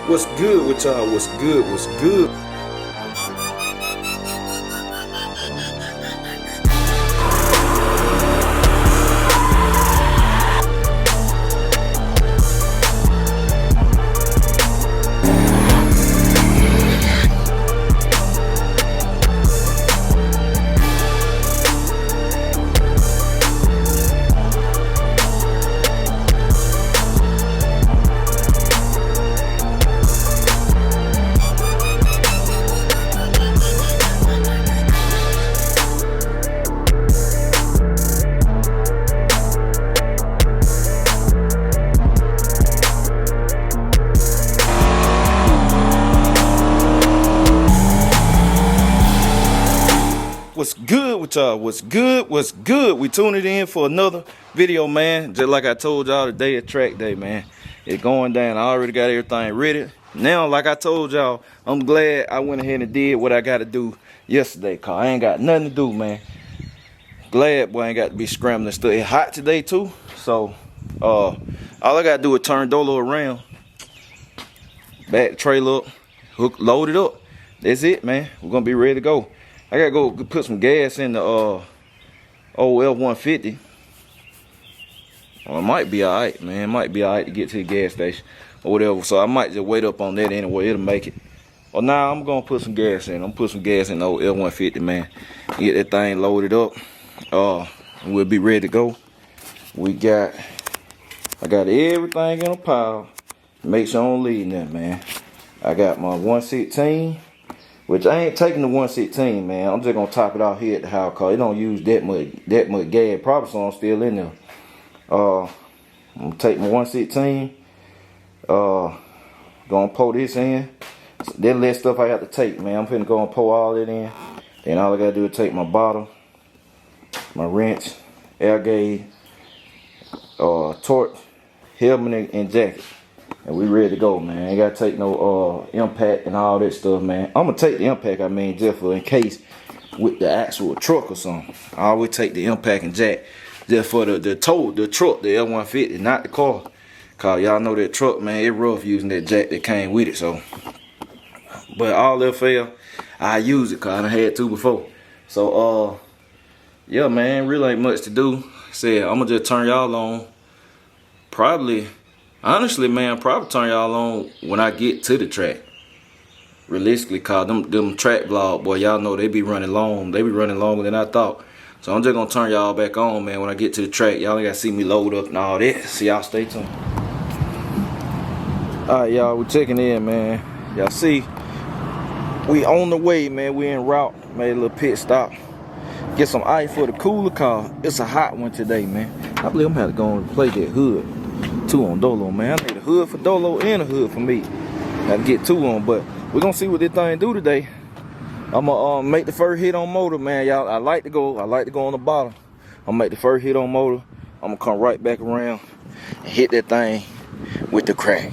What's good with y'all? What's good? What's good? What's good with y'all? What's good? What's good? We tuning in for another video, man. Just like I told y'all, today is track day, man. It's going down. I already got everything ready. Now, like I told y'all, I'm glad I went ahead and did what I got to do yesterday, cause I ain't got nothing to do, man. Glad, boy, I ain't got to be scrambling stuff. It's hot today too, so all I got to do is turn Dolo around, back the trailer up, hook, load it up. That's it, man. We're gonna be ready to go. I gotta go put some gas in the old F-150. Well, it might be alright, man. It might be alright to get to the gas station or whatever. So I might just wait up on that anyway. It'll make it. Well, now I'm gonna put some gas in. I'm gonna put some gas in the old F-150, man. Get that thing loaded up. We'll be ready to go. I got everything in a pile. Make sure I don't leave nothing, man. I got my 116. Which I ain't taking the 116, man. I'm just gonna top it out here at the house, cause it don't use that much gas. Probably some still in there. I'm gonna take my 116. Gonna pour this in. That less stuff I have to take, man. I'm finna go and pour all that in. Then all I gotta do is take my bottle, my wrench, air gauge, torch, helmet, and jacket. And we ready to go, man. Ain't gotta take no impact and all that stuff, man. I'm gonna take the impact, I mean, just for in case with the actual truck or something. I always take the impact and jack just for the truck, the F-150, not the car. Cause y'all know that truck, man, it rough using that jack that came with it, so. But all that fail, I use it cause I done had to before. So, yeah, man, really ain't much to do. Said, I'm gonna just turn y'all on. Honestly, man, probably turn y'all on when I get to the track. Realistically, cause them track vlog, boy, y'all know they be running long. They be running longer than I thought. So I'm just gonna turn y'all back on, man, when I get to the track. Y'all ain't gotta see me load up and all that. So y'all stay tuned. Alright, y'all, we checking in, man. Y'all see, we on the way, man. We en route. Made a little pit stop. Get some ice for the cooler, cause it's a hot one today, man. I believe I'm gonna have to go and play that hood. 2 on Dolo, man. I need a hood for Dolo and a hood for me. Gotta get 2 on, but we're gonna see what this thing do today. I'm gonna make the first hit on motor, man. Y'all, I like to go on the bottom. I'm gonna make the first hit on motor. I'm gonna come right back around and hit that thing with the crack.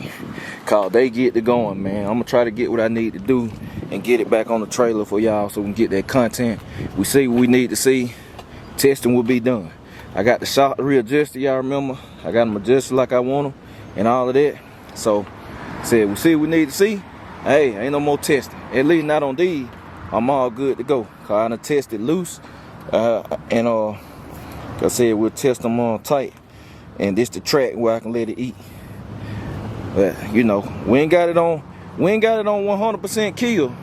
Cause they get to going, man. I'm gonna try to get what I need to do and get it back on the trailer for y'all so we can get that content. We see what we need to see. Testing will be done. I got the shock readjusted, y'all remember. I got them adjusted like I want them and all of that. So, said we see what we need to see. Hey, ain't no more testing. At least not on these. I'm all good to go. Cause I done tested loose. And like I said, we'll test them on tight. And this the track where I can let it eat. But, you know, we ain't got it on 100% kill.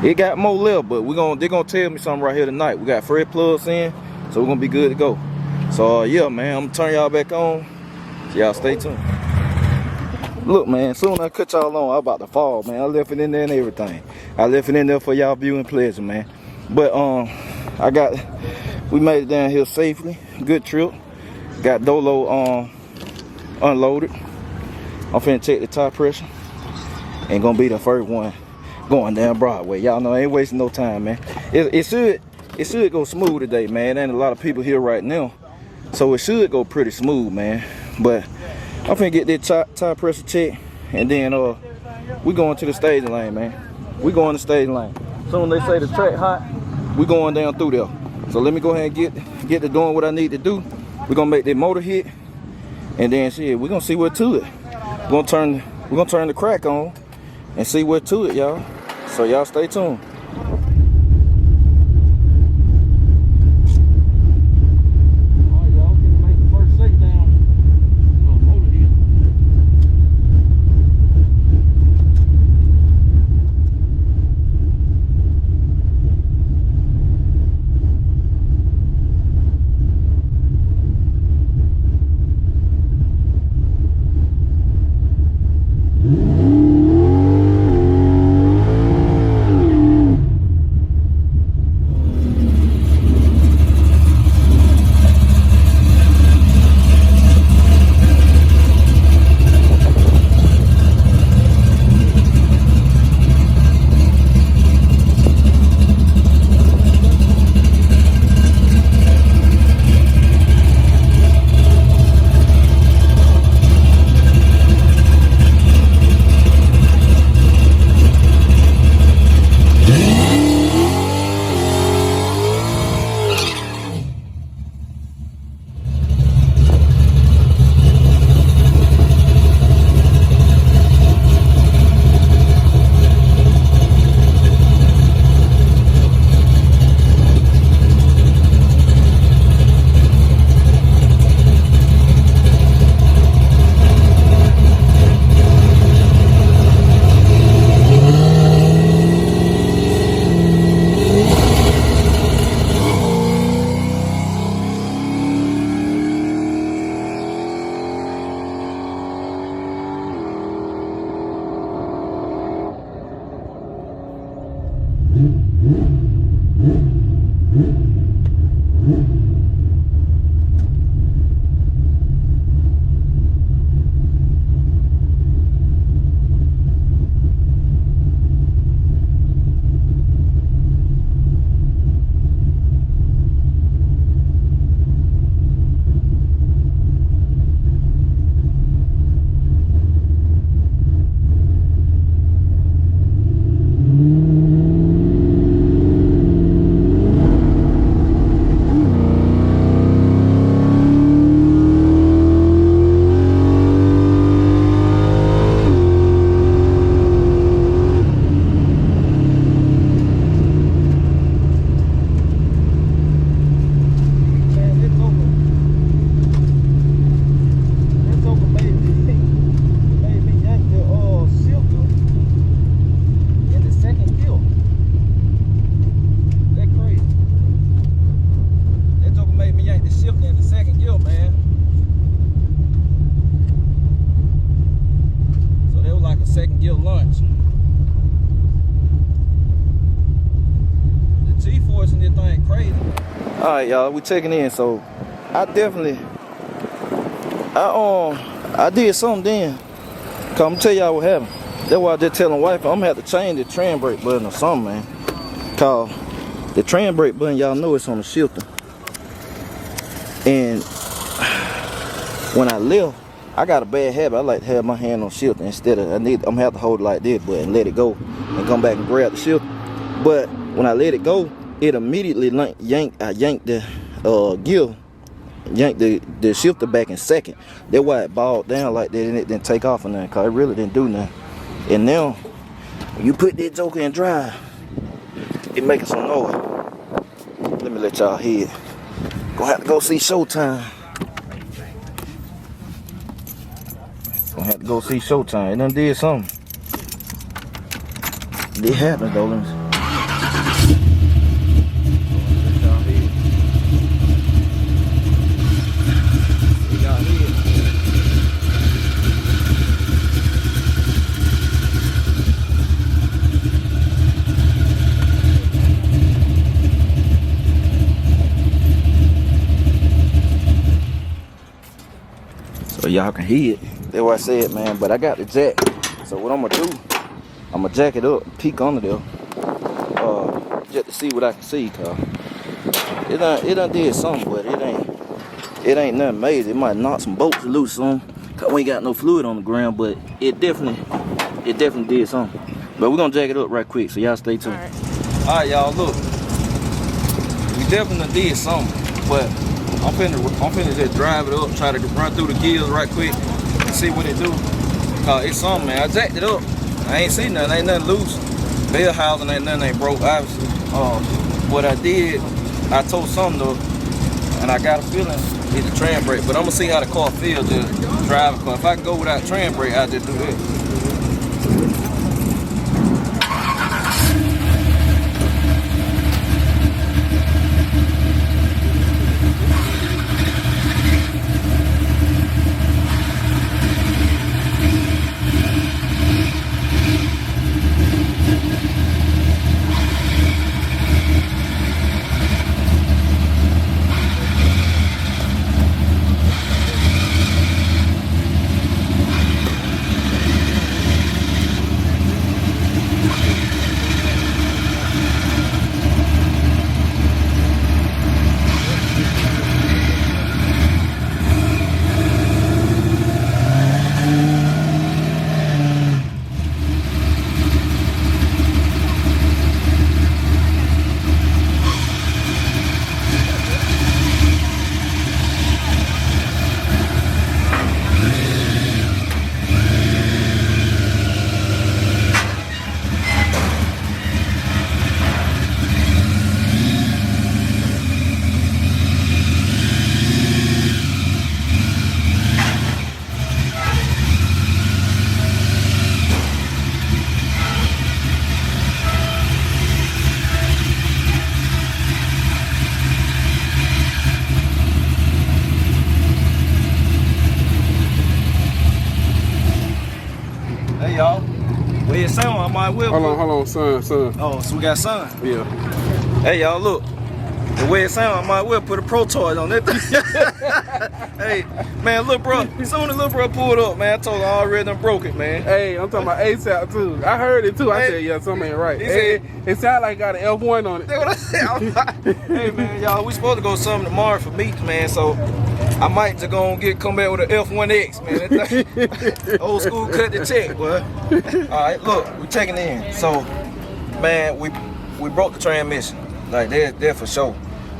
It got more left, but they're gonna tell me something right here tonight. We got fresh plugs in, so we're gonna be good to go. So yeah, man, I'm gonna turn y'all back on. So y'all stay tuned. Look, man, soon I cut y'all on, I'm about to fall, man. I left it in there and everything. I left it in there for y'all viewing pleasure, man. But we made it down here safely. Good trip. Got Dolo unloaded. I'm finna check the tire pressure. Ain't gonna be the first one going down Broadway. Y'all know I ain't wasting no time, man. It should go smooth today, man. Ain't a lot of people here right now, so it should go pretty smooth, man. But I'm finna get that tire pressure check, and then we going to the staging lane, man. We going to staging lane. Soon they say the track hot, we going down through there. So let me go ahead and get to doing what I need to do. We're gonna make that motor hit, and then shit, we're gonna see what to it. We're we're gonna turn the crack on and see what to it, y'all. So y'all stay tuned. Second gear launch. The G-force in this thing crazy. All right, y'all, we checking in. So I definitely, I did something then. Cause I'm gonna tell y'all what happened. That's why I just telling wife I'm gonna have to change the tram brake button or something, man. Cause the tram brake button, y'all know it's on the shifter. And when I left, I got a bad habit. I like to have my hand on shifter instead of I'm gonna have to hold it like this, but and let it go and come back and grab the shifter. But when I let it go, it immediately yanked the gear, yanked the shifter back in second. That's why it balled down like that and it didn't take off or nothing, cause it really didn't do nothing. And now when you put that joker in drive, it making some noise. Let me let y'all hear it. Gonna have to go see Showtime. Gonna have to go see Showtime. It done did something. It happened though. So y'all can hear it. That's what I said, man. But I got the jack. So what I'm gonna do, I'm gonna jack it up, peek under there, just to see what I can see. Cause it done did something, but it ain't nothing major. It might knock some bolts loose on. Cause we ain't got no fluid on the ground, but it definitely did something. But we're gonna jack it up right quick, so y'all stay tuned. All right, y'all, look. We definitely did something, but I'm finna just drive it up, try to run through the gears right quick and see what it do. Cause it's something, man. I jacked it up. I ain't seen nothing. Ain't nothing loose. Bell housing ain't nothing ain't broke, obviously. What I did, I told something though, and I got a feeling it's the tram brake. But I'm gonna see how the car feels just driving. Cause if I can go without tram brake, I'll just do that. Hey y'all, where your son? I might well. Hold on, son. Oh, so we got son. Yeah. Hey y'all, look. The way it sound, I might well put a Pro Toys on that thing. Hey, man, little bro, soon as little bro pulled up, man, I told him I already done broke it, man. Hey, I'm talking about ASAP too. I heard it too. I said, yeah, something ain't right. Hey, it sounded like got an F1 on it. That's what I said. Hey, man, y'all, we supposed to go something tomorrow for meat, man, so I might just go and come back with an F1X, man. Old school cut the check, boy. All right, look, we checking in. So, man, we broke the transmission. Like, they're for sure.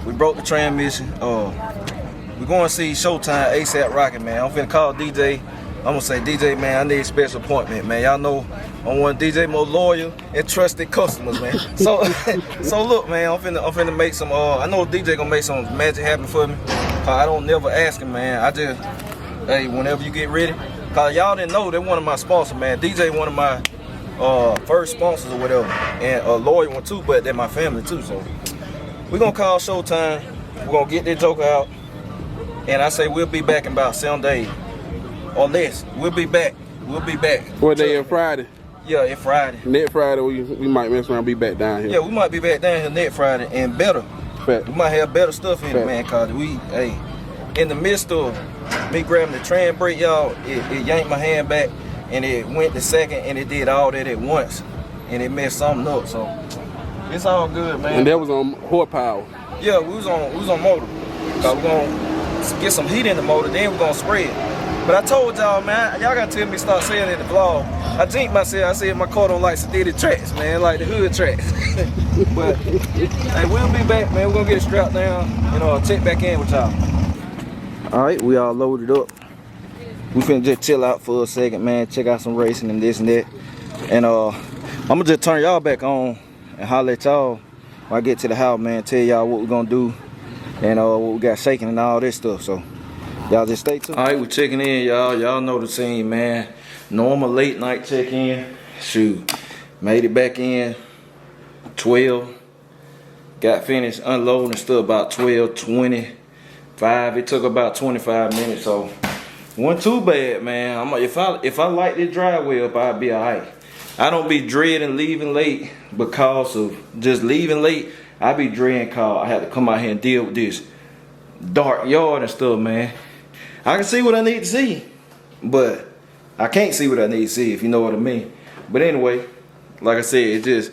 We broke the transmission. We're going to see Showtime ASAP Rocket, man. I'm finna call DJ. I'm gonna say, DJ, man, I need a special appointment, man. Y'all know I'm one of DJ most loyal and trusted customers, man. So look, man, I'm finna make some. I know DJ gonna make some magic happen for me. I don't never ask him, man. I just, hey, whenever you get ready. Cause y'all didn't know they're one of my sponsors, man. DJ one of my first sponsors or whatever, and a loyal one too, but they're my family too. So we're gonna call Showtime. We're gonna get that joker out, and I say we'll be back in about 7 days or less. We'll be back. What day is Friday? Yeah, it's Friday. Next Friday we might mess around, be back down here. Yeah, we might be back down here next Friday and better. Fact. We might have better stuff in it, Fact. man. Cause we, hey, in the midst of me grabbing the tram brake, y'all, it yanked my hand back, and it went to second, and it did all that at once, and it messed something up. So it's all good, man. And that was on horsepower. Yeah, we was on motor. Cause we're gonna get some heat in the motor, then we're gonna spray it. But I told y'all, man, y'all gotta tell me to start saying it in the vlog. I jinxed myself. I said my car don't like sedated tracks, man, like the hood tracks. But hey, we'll be back, man. We're gonna get it strapped down and check back in with y'all. All right, we all loaded up. We finna just chill out for a second, man. Check out some racing and this and that. And I'm gonna just turn y'all back on and holler at y'all when I get to the house, man. Tell y'all what we're gonna do and what we got shaking and all this stuff. So y'all just stay tuned. All right, we're checking in, y'all. Y'all know the scene, man. Normal late night check-in. Shoot, made it back in 12. Got finished unloading stuff about 12:25. It took about 25 minutes, so wasn't too bad, man. If I light this driveway up, I'd be alright. I don't be dreading leaving late because of just leaving late. I be dreading cause I have to come out here and deal with this dark yard and stuff, man. I can see what I need to see, but I can't see what I need to see, if you know what I mean. But anyway, like I said, it just,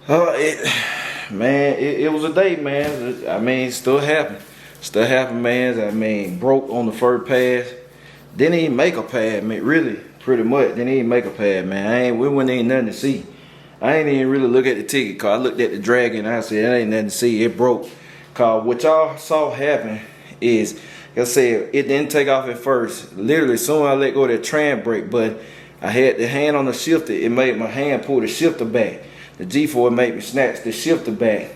it was a day, man. I mean, still happened. Still happened, man. I mean, broke on the first pass. Didn't even make a pad, man. Really, pretty much. Didn't even make a pad, man. We wasn't even nothing to see. I ain't even really look at the ticket, cause I looked at the Dragon and I said, it ain't nothing to see. It broke. Cause what y'all saw happen is I said, it didn't take off at first. Literally, as soon as I let go of that tram brake, but I had the hand on the shifter. It made my hand pull the shifter back. The G4 made me snatch the shifter back,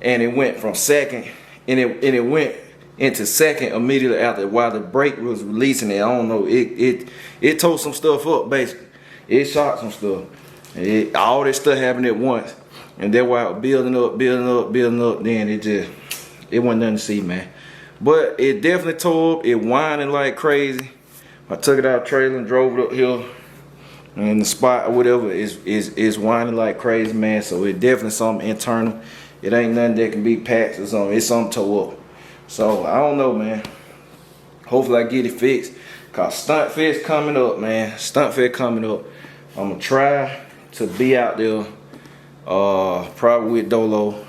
and it went from second, and it went into second immediately after while the brake was releasing it. I don't know. It tore some stuff up basically. It shot some stuff. All this stuff happened at once, and that's why it was building up. Then it wasn't nothing to see, man. But it definitely tore up. It whining like crazy. I took it out trailer and drove it up here, and the spot or whatever is whining like crazy, man. So it definitely something internal. It ain't nothing that can be patched or something. It's something tore up. So I don't know, man. Hopefully I get it fixed. Cause Stunt Fest coming up, man. Stunt Fest coming up. I'm gonna try to be out there, probably with Dolo.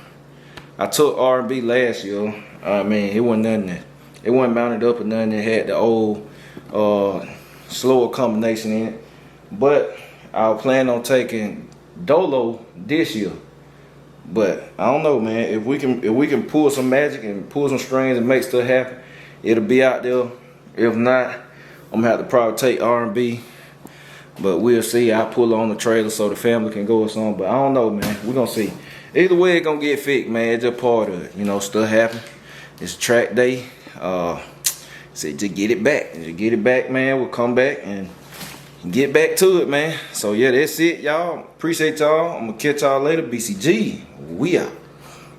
I took R&B last year. I mean, it wasn't nothing that, it wasn't mounted up or nothing. It had the old slower combination in it. But I was planning on taking Dolo this year. But I don't know, man. If we can pull some magic and pull some strings and make stuff happen, it'll be out there. If not, I'm gonna have to probably take R&B. But we'll see. I'll pull on the trailer so the family can go or something. But I don't know, man. We're gonna see. Either way, it's gonna get fixed, man. It's just part of it. You know, stuff happen. It's track day. So just get it back. Just get it back, man. We'll come back and get back to it, man. So yeah, that's it, y'all. Appreciate y'all. I'm gonna catch y'all later. BCG, we out.